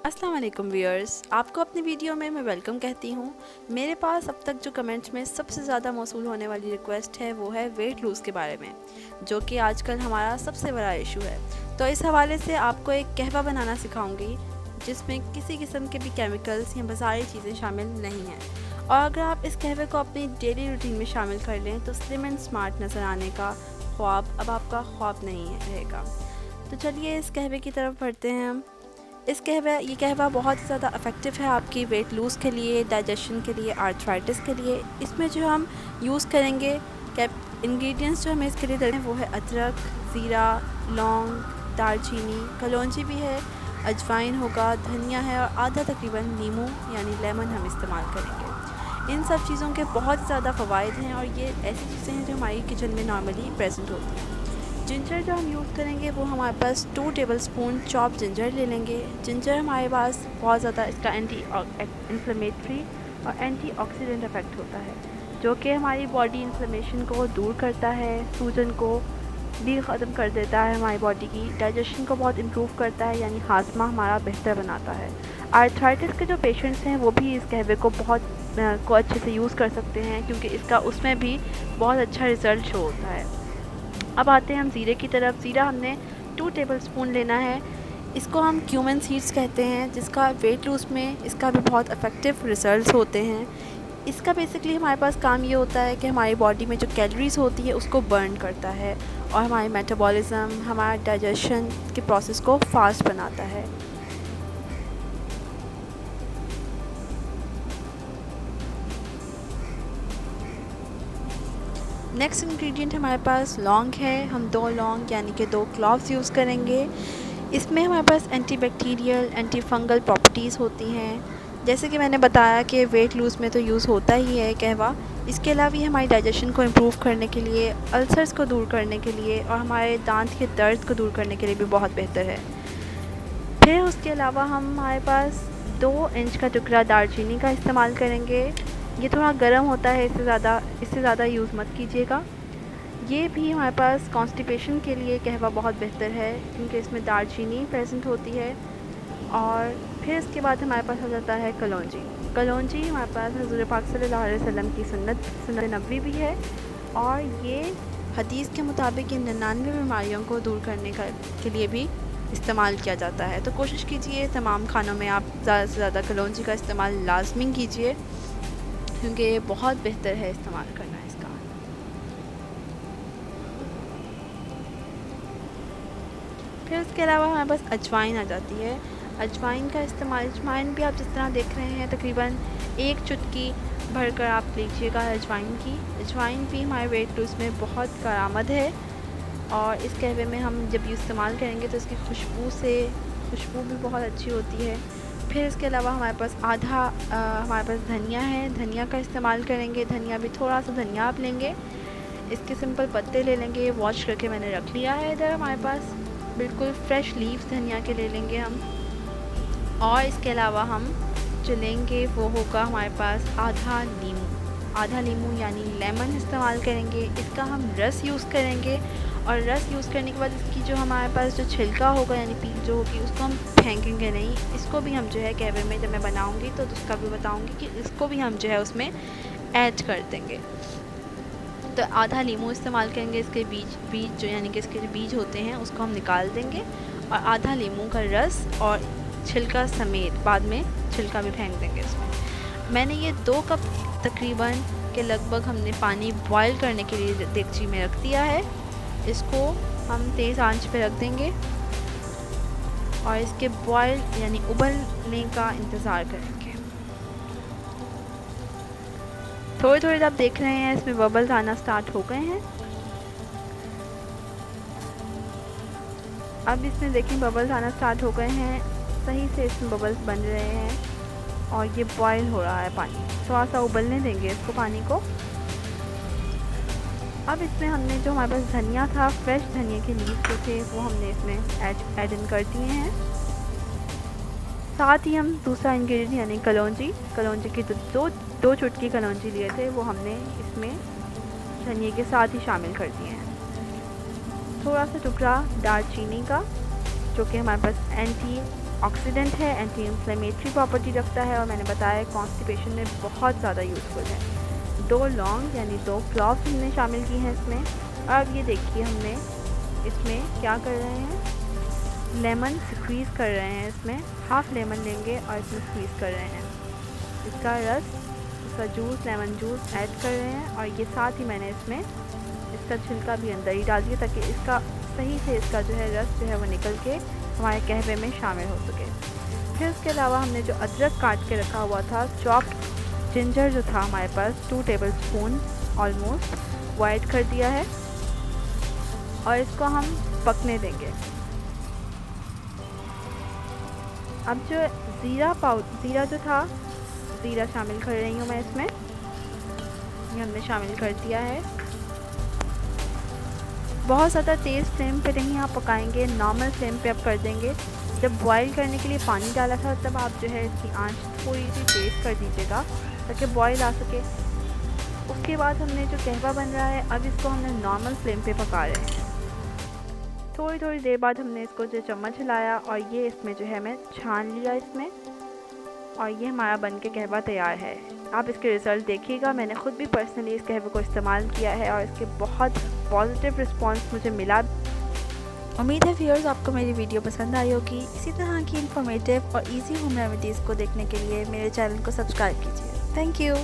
अस्सलाम वालेकुम व्यूअर्स, आपको अपनी वीडियो में मैं वेलकम कहती हूँ। मेरे पास अब तक जो कमेंट्स में सबसे ज़्यादा मौसूल होने वाली रिक्वेस्ट है वो है वेट लूज़ के बारे में, जो कि आजकल हमारा सबसे बड़ा इशू है। तो इस हवाले से आपको एक कहवा बनाना सिखाऊंगी जिसमें किसी किस्म के भी केमिकल्स या बाज़ारी चीज़ें शामिल नहीं हैं। और अगर आप इस कहवे को अपनी डेली रूटीन में शामिल कर लें तो स्लिम एंड स्मार्ट नज़र आने का ख्वाब अब आपका ख्वाब नहीं रहेगा। तो चलिए इस कहवे की तरफ बढ़ते हैं हम। ये कहवा बहुत ही ज़्यादा इफ़ेक्टिव है आपकी वेट लूज़ के लिए, डाइजेशन के लिए, आर्थराइटिस के लिए। इसमें जो हम यूज़ करेंगे इंग्रेडिएंट्स जो हमें इसके लिए डलें वो है अदरक, ज़ीरा, लौंग, दालचीनी, कलौंजी भी है, अजवाइन होगा, धनिया है और आधा तकरीबन नींबू यानी लेमन हम इस्तेमाल करेंगे। इन सब चीज़ों के बहुत ज़्यादा फ़वाइद हैं और ये ऐसी चीज़ें हैं जो हमारी किचन में नॉर्मली प्रेजेंट होती हैं। जिंजर जो हम यूज़ करेंगे वो हमारे पास 2 टेबलस्पून चॉप जिंजर ले लेंगे। जिंजर हमारे पास बहुत ज़्यादा इसका एंटी इन्फ्लेमेटरी और एंटी ऑक्सीडेंट इफ़ेक्ट होता है, जो कि हमारी बॉडी इन्फ्लेमेशन को दूर करता है, सूजन को भी ख़त्म कर देता है, हमारी बॉडी की डाइजेशन को बहुत इम्प्रूव करता है, यानी हाजमा हमारा बेहतर बनाता है। आर्थराइटिस के जो पेशेंट्स हैं वो भी इस कहवे को अच्छे से यूज़ कर सकते हैं, क्योंकि इसका उसमें भी बहुत अच्छा रिज़ल्ट शो होता है। अब आते हैं हम ज़ीरे की तरफ। ज़ीरा हमने 2 टेबलस्पून लेना है। इसको हम क्यूमन सीड्स कहते हैं, जिसका वेट लूज़ में इसका भी बहुत इफ़ेक्टिव रिज़ल्ट्स होते हैं। इसका बेसिकली हमारे पास काम ये होता है कि हमारी बॉडी में जो कैलोरीज़ होती है उसको बर्न करता है और हमारे मेटाबॉलिज़्म, हमारा डाइजेशन के प्रोसेस को फास्ट बनाता है। नेक्स्ट इंग्रेडिएंट हमारे पास लौंग है। हम 2 लौंग यानी कि 2 क्लॉव्स यूज़ करेंगे। इसमें हमारे पास anti bacterial, anti fungal properties होती हैं। जैसे कि मैंने बताया कि वेट लूज़ में तो यूज़ होता ही है कहवा। इसके अलावा ये हमारी डाइजेशन को इम्प्रूव करने के लिए, अल्सर्स को दूर करने के लिए और हमारे दांत के दर्द को दूर करने के लिए भी बहुत बेहतर है। फिर उसके अलावा हमारे पास 2 इंच का टुकड़ा दालचीनी का इस्तेमाल करेंगे। ये थोड़ा गर्म होता है, इससे ज़्यादा यूज़ मत कीजिएगा। ये भी हमारे पास कॉन्स्टिपेशन के लिए कहवा बहुत बेहतर है, क्योंकि इसमें दालचीनी प्रेजेंट होती है। और फिर इसके बाद हमारे पास हो जाता है कलौंजी। कलौंजी हमारे पास हुज़ूर पाक सल्लल्लाहु अलैहि वसल्लम की सुन्नत नबवी भी है और ये हदीस के मुताबिक ये 99 बीमारियों को दूर करने के लिए भी इस्तेमाल किया जाता है। तो कोशिश कीजिए तमाम खानों में आप ज़्यादा से ज़्यादा कलौंजी का इस्तेमाल लाजमी कीजिए, क्योंकि ये बहुत बेहतर है इस्तेमाल करना इसका। फिर उसके अलावा हमारे पास अजवाइन आ जाती है। अजवाइन का इस्तेमाल, अजवाइन भी आप जिस तरह देख रहे हैं तकरीबन 1 चुटकी भरकर आप लीजिएगा अजवाइन की। अजवाइन भी हमारे वेट लूज़ में बहुत कारआमद है और इस कहवे में हम जब इस्तेमाल करेंगे तो इसकी खुशबू भी बहुत अच्छी होती है। फिर इसके अलावा हमारे पास हमारे पास धनिया है, धनिया का इस्तेमाल करेंगे। धनिया भी थोड़ा सा धनिया आप लेंगे, इसके सिंपल पत्ते ले लेंगे, वॉश करके मैंने रख लिया है इधर। हमारे पास बिल्कुल फ्रेश लीव्स धनिया के ले लेंगे हम। और इसके अलावा हम जो लेंगे वो होगा हमारे पास आधा नींबू यानी लेमन इस्तेमाल करेंगे। इसका हम रस यूज़ करेंगे और रस यूज़ करने के बाद इसकी जो हमारे पास जो छिलका होगा यानी पील जो होगी उसको हम फेंकेंगे नहीं। इसको भी हम जो है कहवे में जब मैं बनाऊंगी तो उसका भी बताऊंगी कि इसको भी हम जो है उसमें ऐड कर देंगे। तो आधा नींबू इस्तेमाल करेंगे, इसके बीज जो यानी कि इसके जो बीज होते हैं उसको हम निकाल देंगे और आधा नींबू का रस और छिलका समेत बाद में छिलका भी फेंक देंगे इसमें। मैंने ये 2 कप तकरीबन के लगभग हमने पानी बॉयल करने के लिए देगची में रख दिया है। इसको हम तेज़ आंच पे रख देंगे और इसके बॉयल यानी उबलने का इंतज़ार करेंगे। थोड़ी थोड़ी आप देख रहे हैं इसमें बबल्स आना स्टार्ट हो गए हैं। अब इसमें देखें बबल्स आना स्टार्ट हो गए हैं, सही से इसमें बबल्स बन रहे हैं और ये बॉयल हो रहा है पानी। थोड़ा सा उबलने देंगे इसको पानी को। अब इसमें हमने जो हमारे पास धनिया था, फ्रेश धनिया के लीव्स जो थे वो हमने इसमें ऐड इन कर दिए हैं। साथ ही हम दूसरा इंग्रेडिएंट यानी कलौंजी की 2 चुटकी कलौंजी लिए थे वो हमने इसमें धनिया के साथ ही शामिल कर दिए हैं। थोड़ा सा टुकड़ा दालचीनी का, जो कि हमारे पास एंटी ऑक्सीडेंट है, एंटी इन्फ्लेमेटरी प्रॉपर्टी रखता है और मैंने बताया कॉन्स्टिपेशन में बहुत ज़्यादा यूज़फुल है। 2 लौंग यानी 2 क्लॉव्स हमने शामिल की हैं इसमें। और अब ये देखिए हमने इसमें क्या कर रहे हैं, लेमन स्क्वीज़ कर रहे हैं। इसमें हाफ़ लेमन लेंगे और इसमें स्क्वीज़ कर रहे हैं। इसका रस, इसका जूस, लेमन जूस ऐड कर रहे हैं और ये साथ ही मैंने इसमें इसका छिलका भी अंदर ही डाल दिया ताकि इसका सही से इसका जो है रस जो है वो निकल के हमारे कहवे में शामिल हो सके। फिर उसके अलावा हमने जो अदरक काट के रखा हुआ था, चॉप्ड जिंजर जो था हमारे पास 2 टेबल स्पून ऑलमोस्ट, वो ऐड कर दिया है और इसको हम पकने देंगे। अब जो ज़ीरा जो था, ज़ीरा शामिल कर रही हूँ मैं इसमें, ये हमने शामिल कर दिया है। बहुत ज़्यादा तेज़ फ्लेम पे नहीं आप पकाएंगे, नॉर्मल फ्लेम पे आप कर देंगे। जब बॉईल करने के लिए पानी डाला था तब आप जो है इसकी आंच थोड़ी सी तेज़ कर दीजिएगा ताकि बॉईल आ सके। उसके बाद हमने जो कहवा बन रहा है, अब इसको हमने नॉर्मल फ्लेम पे पका रहे हैं। थोड़ी देर बाद हमने इसको जो चम्मच हिलाया और ये इसमें जो है मैं छान लिया इसमें, और ये हमारा बन के कहवा तैयार है। आप इसके रिज़ल्ट देखिएगा। मैंने ख़ुद भी पर्सनली इस कहवे को इस्तेमाल किया है और इसके बहुत पॉजिटिव रिस्पांस मुझे मिला। उम्मीद है व्यूअर्स आपको मेरी वीडियो पसंद आई होगी। इसी तरह की इन्फॉर्मेटिव और इजी होम रेमेडीज़ को देखने के लिए मेरे चैनल को सब्सक्राइब कीजिए। Thank you.